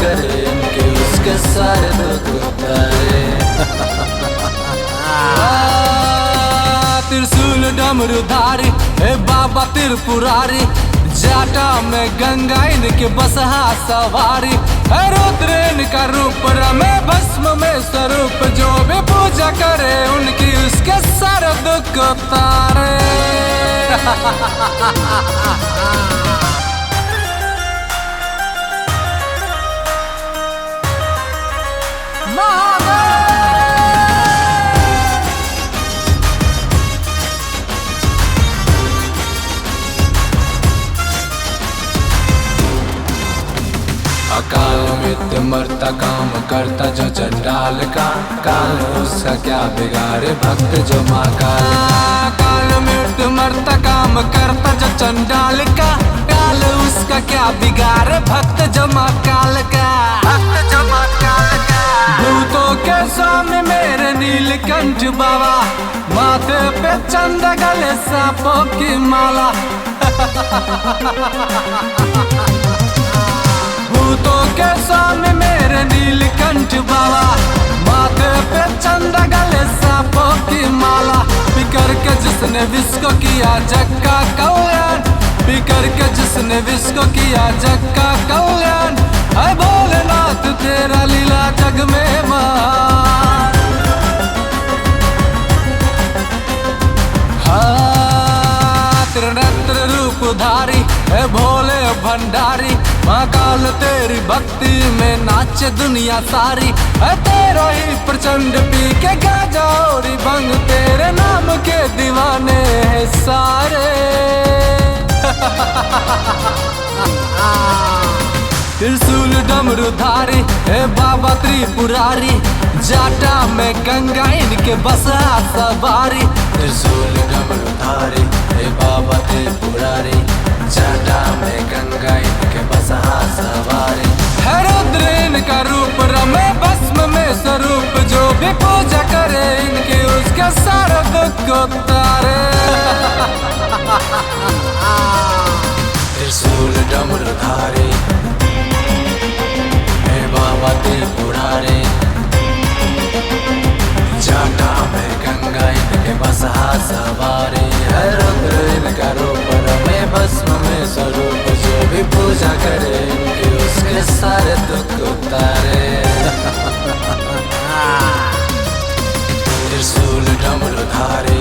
करे इनके उसके सारे दुख उतारे। त्रिशूल डमरूधारी हे बाबा त्रिपुरारी, जाटा में गंगा इनके बसहा सवारी। रुद्र इनका रूप रमे भस्म में स्वरूप, जो भी पूजा करे उनकी उसके सारे दुख उतारे। अकाल मृत्यु मरता काम करता जो चंडाल का, काल उसका क्या बिगाड़े भक्त जो महाकाल। काल मृत्यु मरता काम करता जो चंडाल का, काल उसका क्या बिगाड़े भक्त जो महाकाल का, भक्त जो महाकाल का। भूतों के स्वामी मेरे नीलकंठ बाबा, माथे पे चंदा गले सांपों की माला। भूतों के स्वामी मेरे नीलकंठ बाबा, माथे पे चंदा गले सांपों की माला। पिकर के जिसने विश्व को किया जग का कल्याण, पिकर के जिसने विश्व को किया जग का कल्याण। है भोलेनाथ तेरा लीला जग में महान। हाँ त्रिनेत्र रूपधारी है भोले भंडारी, महाकाल तेरी भक्ति में नाचे दुनिया सारी। है तेरा ही प्रचंड पी के गाजा और भंग, तेरे नाम के दीवाने हैं सारे। त्रिशूल डमरूधारी है बाबा त्रिपुरारी, जाटा में गंगा इनके बसा सवारी। त्रिशूल डमरूधारी है बाबा त्रिपुरारी, जाटा में गंगा इनके बसा सवारी। है रुद्र इनका रूप रमे भस्म में स्वरूप, जो भी पूजा करे इनके उसके सारे दुख उतारे। त्रिशूल डमरूधारी हे बाबा त्रिपुरारी, जाटा में गंगा इनके बसा सवारी। है रुद्र इनका रूप रमे भस्म में स्वरूप, जो भी पूजा करे इनके उसके सारे दुख उतारे। त्रिशूल डमरूधारी